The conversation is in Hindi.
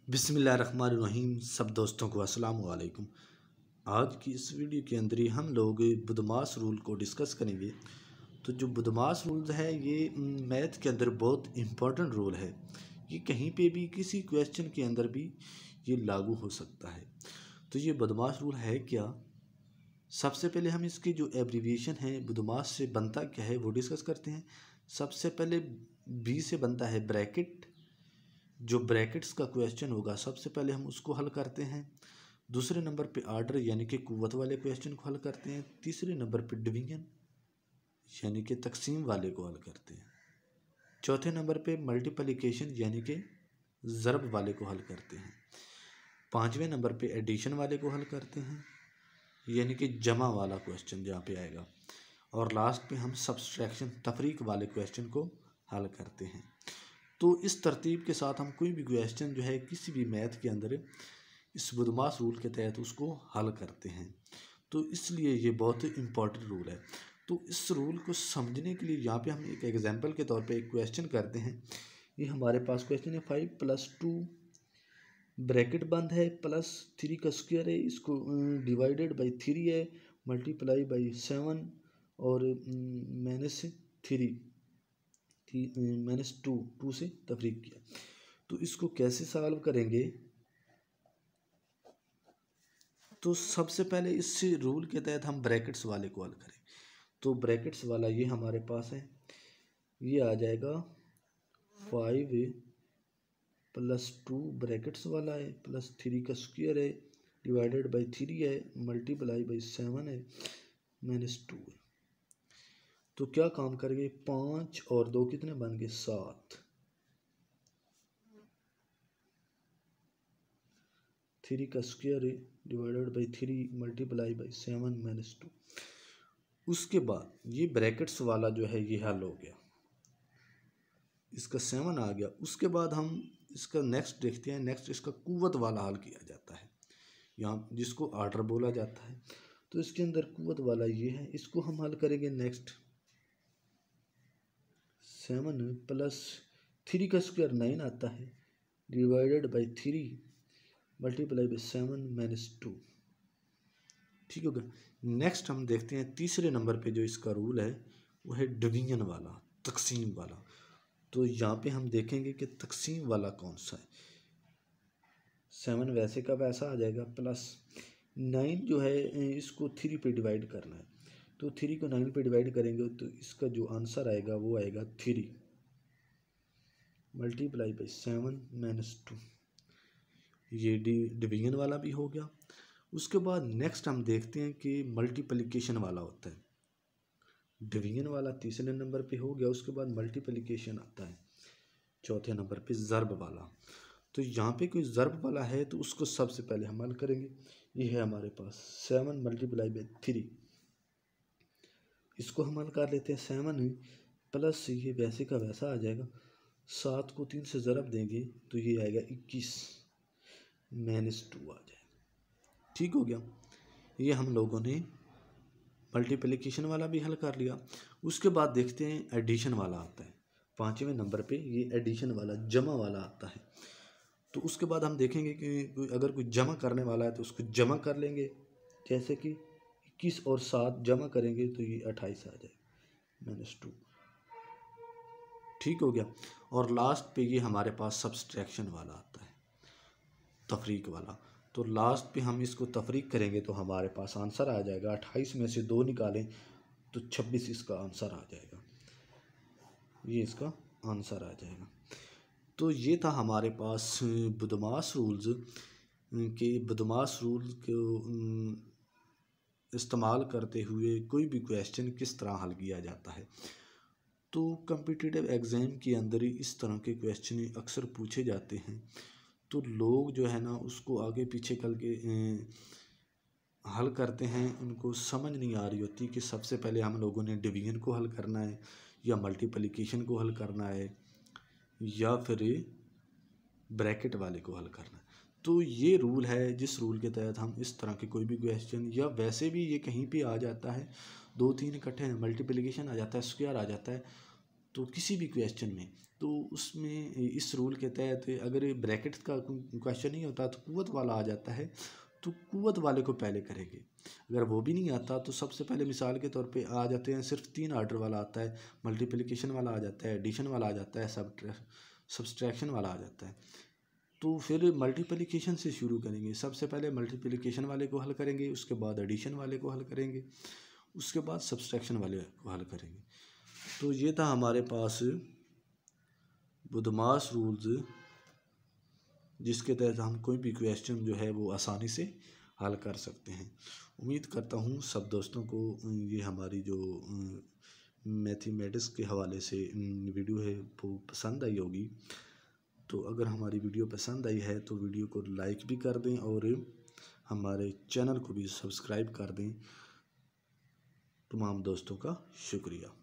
बिस्मिल्लाहिर्रहमानिर्रहीम। सब दोस्तों को अस्सलाम वालेकुम। आज की इस वीडियो के अंदर ही हम लोग बदमाश रूल को डिस्कस करेंगे। तो जो बदमाश रूल है ये मैथ के अंदर बहुत इम्पोर्टेंट रूल है। ये कहीं पे भी किसी क्वेश्चन के अंदर भी ये लागू हो सकता है। तो ये बदमाश रूल है क्या? सबसे पहले हम इसकी जो एब्रीविएशन है बदमाश से बनता क्या है वो डिस्कस करते हैं। सबसे पहले बी से बनता है ब्रैकेट। जो ब्रैकेट्स का क्वेश्चन होगा सबसे पहले हम उसको हल करते हैं। दूसरे नंबर पे आर्डर यानी कि कुव्वत वाले क्वेश्चन को हल करते हैं। तीसरे नंबर पे डिवीजन यानी कि तकसीम वाले को हल करते हैं। चौथे नंबर पे मल्टीप्लिकेशन यानी कि ज़रब वाले को हल करते हैं। पाँचवें नंबर पे एडिशन वाले को हल करते हैं यानी कि जमा वाला क्वेश्चन जहाँ पे आएगा। और लास्ट पे हम सब्सट्रैक्शन तफरीक वाले क्वेश्चन को हल करते हैं। तो इस तरतीब के साथ हम कोई भी क्वेश्चन जो है किसी भी मैथ के अंदर इस बदमाश रूल के तहत उसको हल करते हैं। तो इसलिए ये बहुत ही इम्पोर्टेंट रूल है। तो इस रूल को समझने के लिए यहाँ पे हम एक एग्जांपल के तौर पे एक क्वेश्चन करते हैं। ये हमारे पास क्वेश्चन है 5+2 ब्रैकेट बंद है +3 का स्क्वायर है, इसको डिवाइडेड बाई 3 है, मल्टीप्लाई बाई 7 और -2 से तफरीक किया। तो इसको कैसे सॉल्व करेंगे? तो सबसे पहले इस रूल के तहत हम ब्रैकेट्स वाले को हल करें। तो ब्रैकेट्स वाला ये हमारे पास है, ये आ जाएगा 5+2 ब्रैकेट्स वाला है +3 का स्क्वायर है, डिवाइडेड बाई 3 है, मल्टीप्लाई बाई 7 है, -2 है। तो क्या काम करेंगे? 5 और 2 कितने बन गए? 7। 3 का स्क्वायर है डिवाइडेड बाई 3 मल्टीप्लाई बाई 7 -2। उसके बाद ये ब्रैकेट्स वाला जो है ये हल हो गया, इसका 7 आ गया। उसके बाद हम इसका नेक्स्ट देखते हैं। नेक्स्ट इसका कुव्वत वाला हल किया जाता है, यहाँ जिसको आर्डर बोला जाता है। तो इसके अंदर कुव्वत वाला ये है, इसको हम हल करेंगे। नेक्स्ट 7 + 3 का स्क्वायर 9 आता है, डिवाइडेड बाई 3 मल्टीप्लाई बाई 7 -2। ठीक हो गया। नेक्स्ट हम देखते हैं तीसरे नंबर पे जो इसका रूल है वो है डिवीजन वाला, तकसीम वाला। तो यहाँ पे हम देखेंगे कि तकसीम वाला कौन सा है। 7 वैसे का वैसा आ जाएगा, +9 जो है इसको 3 पे डिवाइड करना है। तो 3 को 9 पे डिवाइड करेंगे तो इसका जो आंसर आएगा वो आएगा 3 मल्टीप्लाई बाई 7 -2। ये डिवीजन वाला भी हो गया। उसके बाद नेक्स्ट हम देखते हैं कि मल्टीप्लिकेशन वाला होता है। डिवीजन वाला तीसरे नंबर पे हो गया। उसके बाद मल्टीप्लिकेशन आता है चौथे नंबर पे, ज़रब वाला। तो यहाँ पे कोई ज़रब वाला है तो उसको सबसे पहले हम हल करेंगे। ये है हमारे पास 7 मल्टीप्लाई बाई 3, इसको हम हल कर लेते हैं। 7 प्लस ये वैसे का वैसा आ जाएगा, 7 को 3 से ज़रब देंगे तो ये आएगा 21 -2 आ जाएगा। ठीक हो गया। ये हम लोगों ने मल्टीप्लिकेशन वाला भी हल कर लिया। उसके बाद देखते हैं एडिशन वाला आता है 5वें नंबर पे। ये एडिशन वाला जमा वाला आता है। तो उसके बाद हम देखेंगे कि अगर कोई जमा करने वाला है तो उसको जमा कर लेंगे। जैसे कि 21 और 7 जमा करेंगे तो ये 28 आ जाएगा -2। ठीक हो गया। और लास्ट पे ये हमारे पास सब्सट्रैक्शन वाला आता है, तफरीक वाला। तो लास्ट पे हम इसको तफरीक करेंगे तो हमारे पास आंसर आ जाएगा। 28 में से 2 निकालें तो 26 इसका आंसर आ जाएगा। ये इसका आंसर आ जाएगा। तो ये था हमारे पास बदमाश रूल्स के बदमाश रूल को इस्तेमाल करते हुए कोई भी क्वेश्चन किस तरह हल किया जाता है। तो कम्पिटिटिव एग्ज़ाम के अंदर ही इस तरह के क्वेश्चन अक्सर पूछे जाते हैं। तो लोग जो है ना उसको आगे पीछे करके हल करते हैं। उनको समझ नहीं आ रही होती कि सबसे पहले हम लोगों ने डिवीजन को हल करना है या मल्टीप्लिकेशन को हल करना है या फिर ब्रैकेट वाले को हल करना है। तो ये रूल है जिस रूल के तहत हम इस तरह के कोई भी क्वेश्चन, या वैसे भी ये कहीं पे आ जाता है 2-3 इकट्ठे, मल्टीप्लिकेशन आ जाता है, स्क्वायर आ जाता है, तो किसी भी क्वेश्चन में, तो उसमें इस रूल के तहत अगर ब्रैकेट का क्वेश्चन नहीं होता तो कुव्वत वाला आ जाता है, तो कुव्वत वाले को पहले करेंगे। अगर वो भी नहीं आता तो सबसे पहले मिसाल के तौर पे आ जाते हैं, सिर्फ 3 आर्डर वाला आता है, मल्टीप्लिकेशन वाला आ जाता है, एडिशन वाला आ जाता है, सब्सट्रैक्शन वाला आ जाता है। तो फिर मल्टीप्लिकेशन से शुरू करेंगे। सबसे पहले मल्टीप्लिकेशन वाले को हल करेंगे, उसके बाद एडिशन वाले को हल करेंगे, उसके बाद सब्सट्रैक्शन वाले को हल करेंगे। तो ये था हमारे पास बुदमाश रूल्स, जिसके तहत हम कोई भी क्वेश्चन जो है वो आसानी से हल कर सकते हैं। उम्मीद करता हूँ सब दोस्तों को ये हमारी जो मैथमेटिक्स के हवाले से वीडियो है वो पसंद आई होगी। तो अगर हमारी वीडियो पसंद आई है तो वीडियो को लाइक भी कर दें और हमारे चैनल को भी सब्सक्राइब कर दें। तमाम दोस्तों का शुक्रिया।